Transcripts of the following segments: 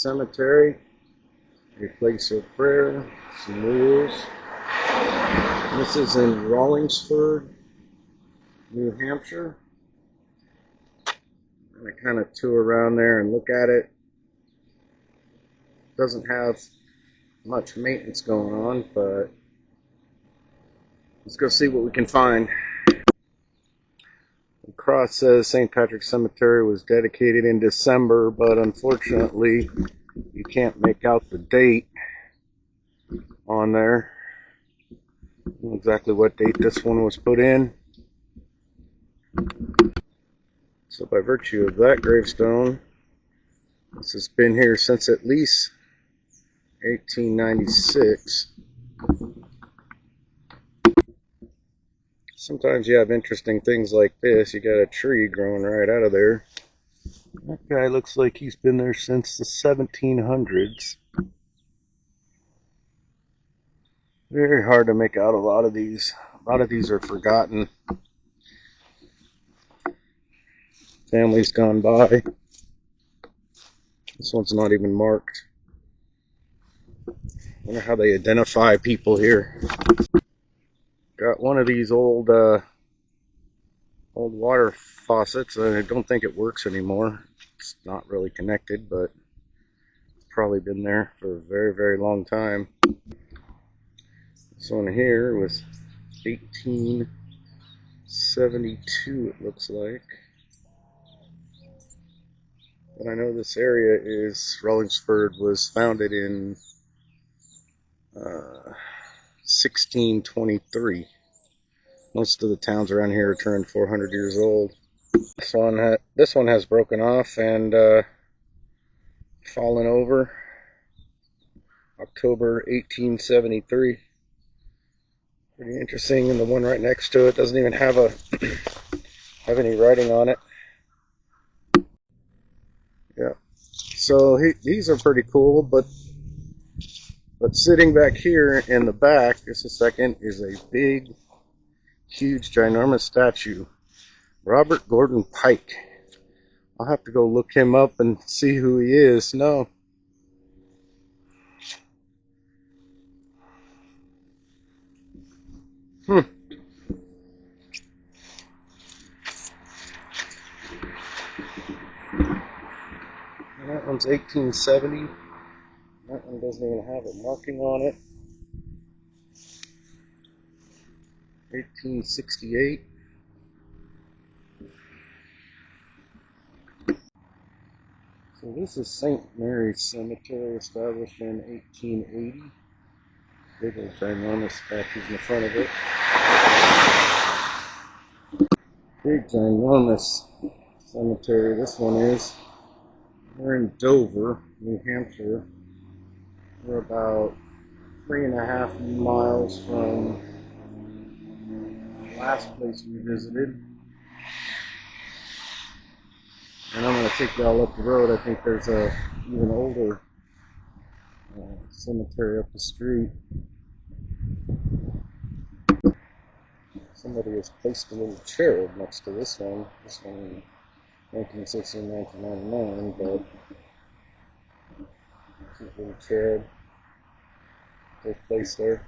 Cemetery, a place of prayer, some rules. This is in Rollingsford, New Hampshire. And I kind of tour around there and look at it. Doesn't have much maintenance going on, but let's go see what we can find. The cross says St. Patrick's Cemetery was dedicated in December, but unfortunately you can't make out the date on there. I don't know exactly what date this one was put in. So by virtue of that gravestone, this has been here since at least 1896. Sometimes you have interesting things like this. You got a tree growing right out of there. That guy looks like he's been there since the 1700s. Very hard to make out a lot of these. A lot of these are forgotten. Families gone by. This one's not even marked. I wonder how they identify people here. Got one of these old water faucets, and I don't think it works anymore. It's not really connected, but it's probably been there for a very, very long time. This one here was 1872, it looks like. But I know this area is, Rollingsford was founded in 1623. Most of the towns around here are turned 400 years old. This one has broken off and fallen over. October 1873. Pretty interesting. And the one right next to it doesn't even have any writing on it. Yeah. So these are pretty cool, but sitting back here in the back, just a second, is a big, huge, ginormous statue. Robert Gordon Pike. I'll have to go look him up and see who he is. No. That one's 1870. That one doesn't even have a marking on it. 1868. So this is St. Mary's Cemetery, established in 1880. Big old ginormous statues in the front of it. Big ginormous cemetery this one is. We're in Dover, New Hampshire. We're about 3.5 miles from the last place we visited. And I'm going to take y'all up the road. I think there's a even older cemetery up the street. Somebody has placed a little cherub next to this one. This one in 1960 and 1999, but cute little cherub took place there.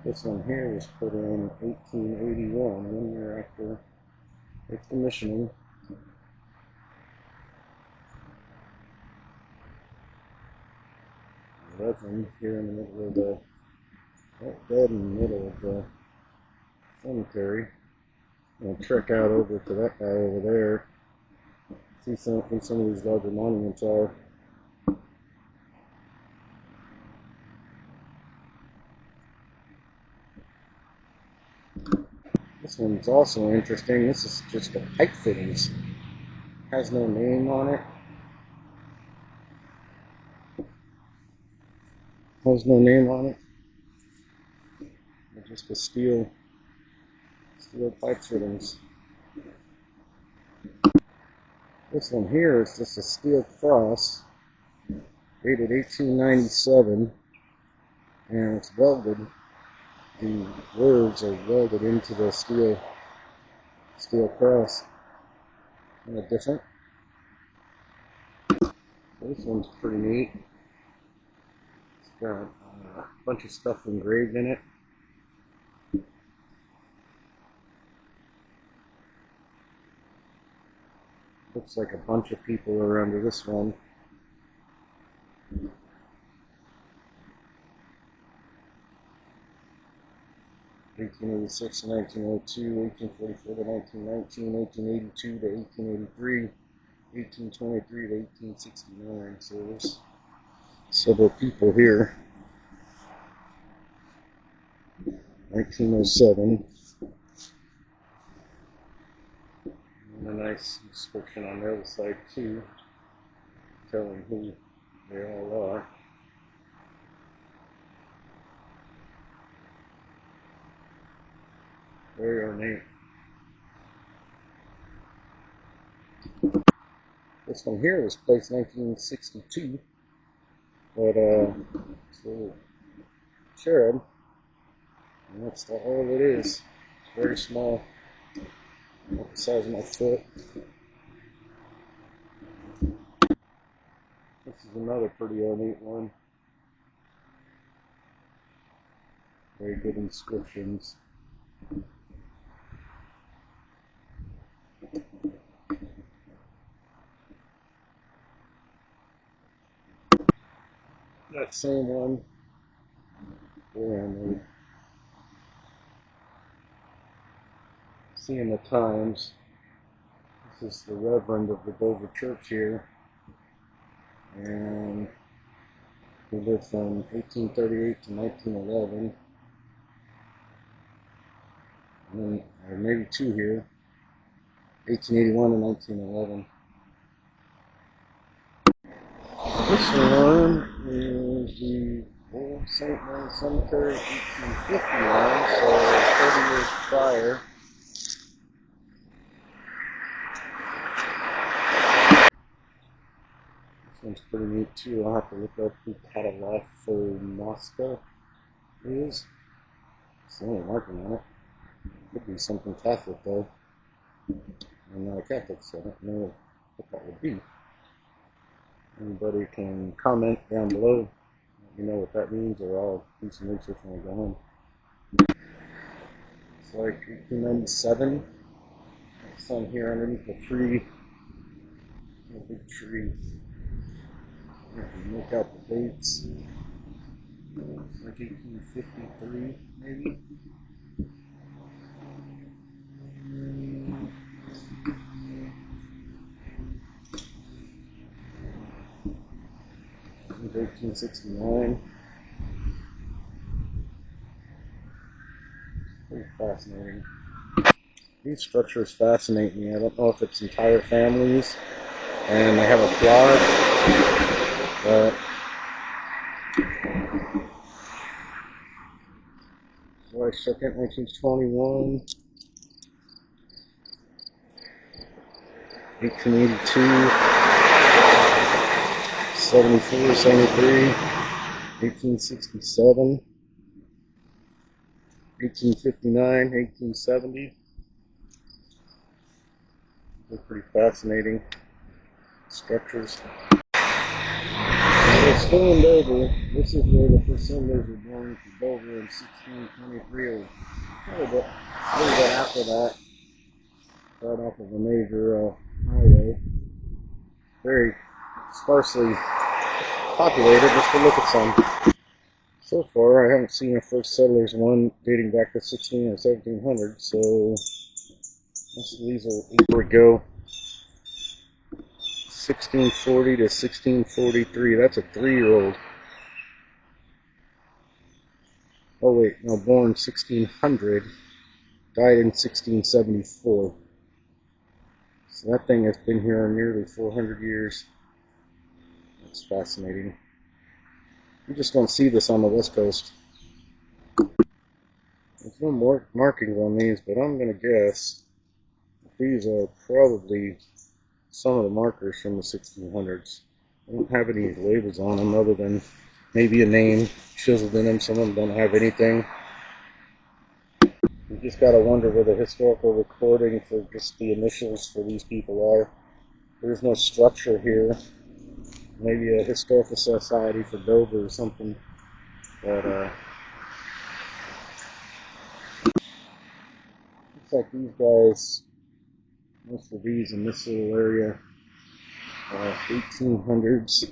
This one here was put in 1881, 1 year after its commissioning. Legend here in the middle of the dead in the middle of the cemetery. I'll trek out over to that guy over there. See some of these larger monuments are. This one's also interesting. This is just a pipe fittings. Has no name on it. Has no name on it. It's just a steel pipe fittings. This one here is just a steel cross, dated 1897, and it's welded. The words are welded into the steel cross. Kind of different. This one's pretty neat. It's got a bunch of stuff engraved in it. Looks like a bunch of people are under this one. (1886 to 1902, 1844 to 1919, 1882 to 1883, 1823 to 1869. So there's several people here. 1907. And a nice description on the other side too, telling who they all are. Very ornate. This one here was placed 1962, but it's a little cherub, and that's all it is. It's very small, about the size of my foot. This is another pretty ornate one. Very good inscriptions. That same one, and seeing the times. This is the Reverend of the Dover Church here, and he lived from 1838 to 1911, and then, or maybe two here, 1881 to 1911. This one is the Old St. Mary Cemetery, 1859, so 30 years prior. This one's pretty neat too. I'll have to look up who Catalafonosca is. It's the only marking on it. Could be something Catholic though. I'm not a Catholic, so I don't know what that would be. Anybody can comment down below. Let me know what that means, or I'll do some research when I go home. It's like 1897. It's on here underneath the tree. A big tree. You can make out the dates. It's like 1853, maybe. It's 1869. Pretty fascinating. These structures fascinate me. I don't know if it's entire families and they have a plot, but July 2nd, 1921, 1882, 74, 73, 1867, 1859, 1870. They're pretty fascinating structures. So still in Dover. This is where the first settlers were born to Dover in 1623, or a little bit after that. Right off of a major highway. Very sparsely populated. Let's go look at some. So far, I haven't seen a first settlers one dating back to 16 or 1700, so these are, here we go. 1640 to 1643. That's a 3-year-old. Oh wait, no, born 1600, died in 1674. So that thing has been here nearly 400 years. That's fascinating. You just don't see this on the West Coast. There's no more markings on these, but I'm going to guess these are probably some of the markers from the 1600s. I don't have any labels on them other than maybe a name chiseled in them. Some of them don't have anything. You just gotta wonder where the historical recording for just the initials for these people are. There's no structure here. maybe a historical society for Dover or something. But looks like these guys, most of these in this little area, 1800s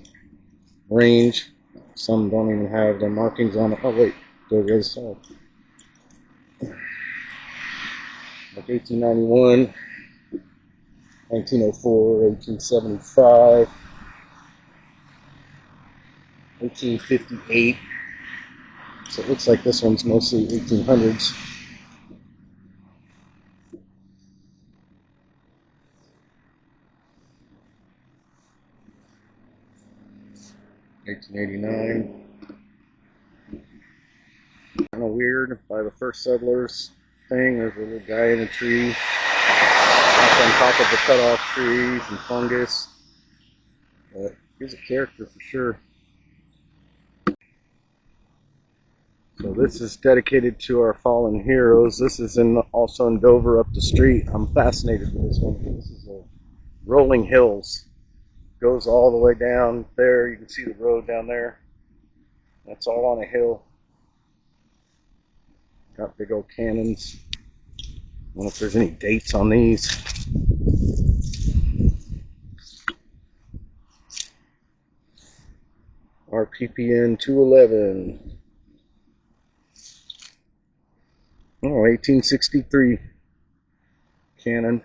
range. Some don't even have their markings on it. Oh wait, there it is. Like 1891, 1904, 1875, 1858. So it looks like this one's mostly 1800s. 1889. Kind of weird by the first settlers thing. There's a little guy in a tree up on top of the cut off trees and fungus. But he's a character for sure. So this is dedicated to our fallen heroes. This is also in Dover up the street. I'm fascinated with this one. This is a rolling hills. Goes all the way down there. You can see the road down there. That's all on a hill. Got big old cannons. I wonder if there's any dates on these. RPPN 211. Oh, 1863 cannon.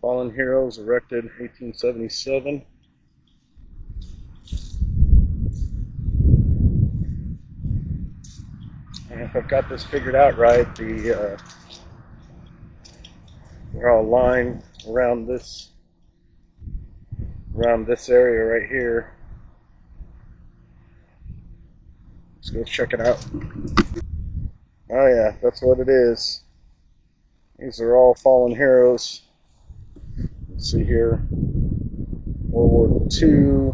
Fallen Heroes erected 1877. And if I've got this figured out right, they're all lined around this area right here. Let's go check it out. Oh yeah, that's what it is. These are all fallen heroes. Let's see here. World War II,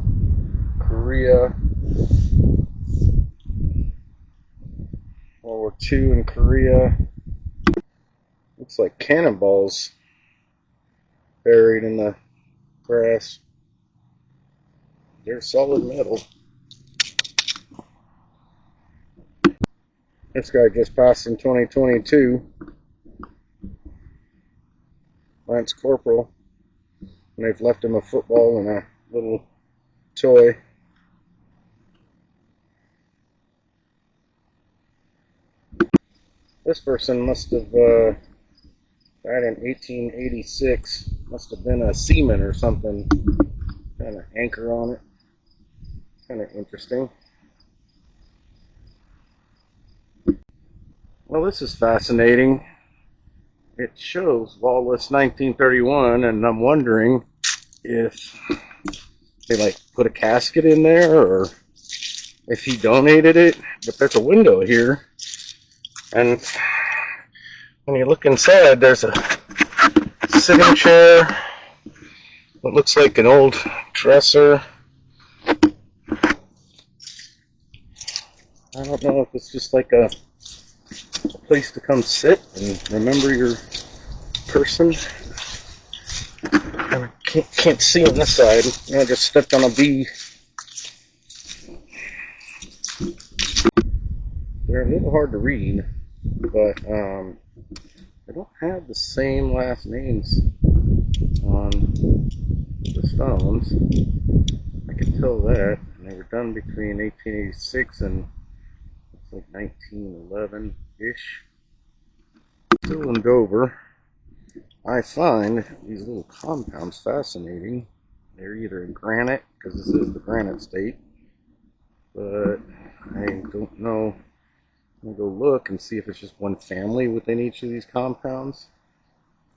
Korea. World War II in Korea. Looks like cannonballs buried in the grass. They're solid metal. This guy just passed in 2022. Lance Corporal. And they've left him a football and a little toy. This person must have died in 1886. Must have been a seaman or something. Kind of anchor on it. Kind of interesting. Well, this is fascinating. It shows Lawless 1931, and I'm wondering if they like put a casket in there or if he donated it. But there's a window here, and when you look inside, there's a sitting chair. It looks like an old dresser. I don't know if it's just like a place to come sit and remember your person. I can't see on this side. I just stepped on a bee. They're a little hard to read, but they don't have the same last names on the stones. I can tell that. And they were done between 1886 and like 1911-ish. Still in Dover. I find these little compounds fascinating. They're either in granite, because this is the granite state, but I don't know. I'm going to go look and see if it's just one family within each of these compounds,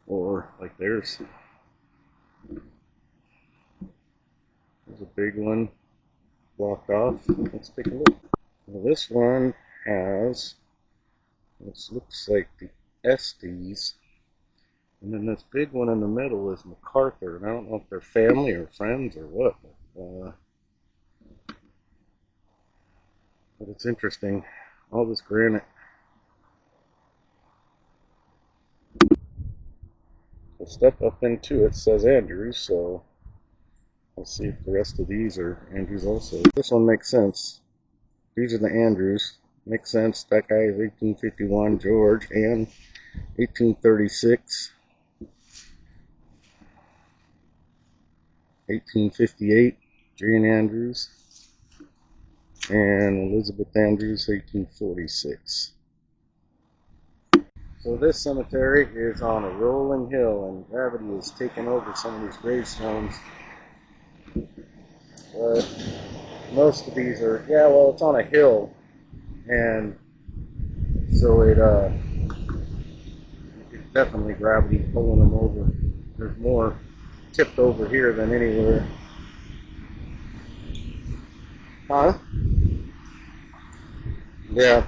or like there's a big one blocked off. Let's take a look. Well, this one has, this looks like the Estes, and then this big one in the middle is MacArthur, and I don't know if they're family or friends or what, but it's interesting. All this granite. The step up into it says Andrews, so let's see if the rest of these are Andrews also. This one makes sense. These are the Andrews. Makes sense. That guy is 1851, George, and 1836. 1858, Jane Andrews, and Elizabeth Andrews, 1846. So this cemetery is on a rolling hill, and gravity is taking over some of these gravestones. But most of these are, yeah, well, it's on a hill, and so it's definitely gravity pulling them over. There's more tipped over here than anywhere. Huh? Yeah.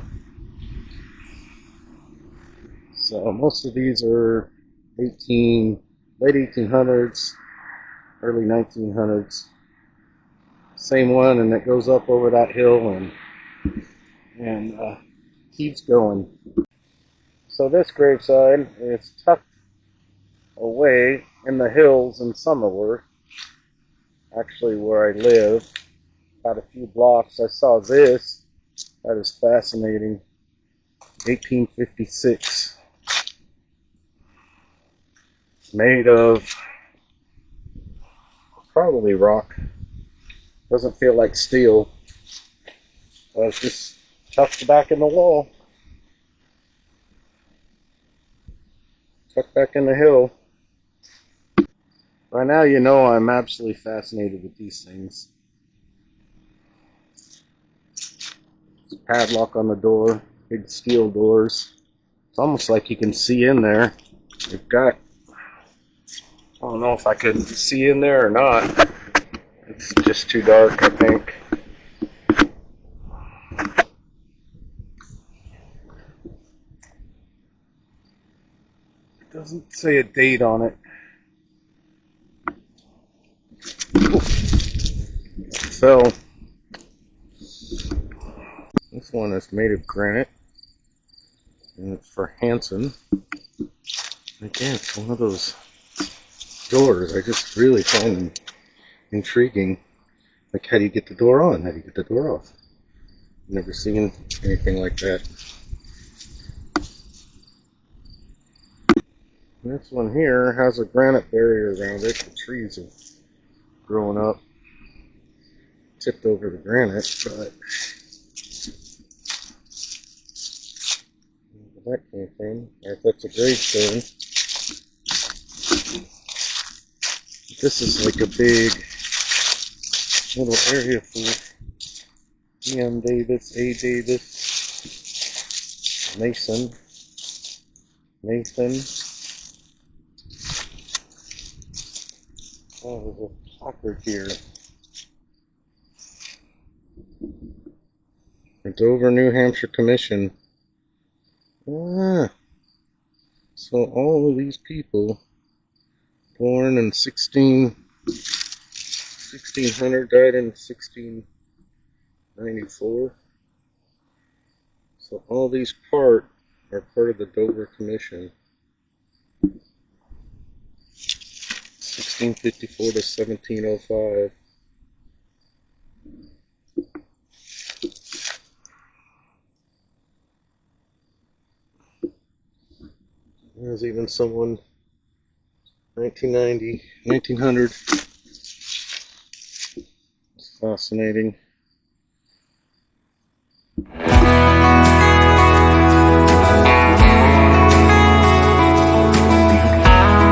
So most of these are late 1800s, early 1900s. Same one, and it goes up over that hill and keeps going. So this graveside is tucked away in the hills in Somersworth, actually where I live. About a few blocks. I saw this. That is fascinating. 1856. Made of probably rock. Doesn't feel like steel. But it's just tucked back in the wall. Tucked back in the hill. By now you know I'm absolutely fascinated with these things. There's a padlock on the door. Big steel doors. It's almost like you can see in there. You've got, I don't know if I could see in there or not. It's just too dark, I think. It doesn't say a date on it. Ooh. It fell. This one is made of granite. And it's for Hanson. Again, it's one of those doors I just really find intriguing. Like, how do you get the door on? How do you get the door off? Never seen anything like that. This one here has a granite barrier around it. The trees have grown up, tipped over the granite, but where that came from, or if that's a gravestone. This is like a big little area for E.M. Davis, A. Davis, Mason, Nathan. Oh, there's a placard here. The Dover, New Hampshire Commission. Ah, so all of these people born in 1600, died in 1694. So all these are part of the Dover Commission. 1654 to 1705. There's even someone 1990, 1900. It's fascinating.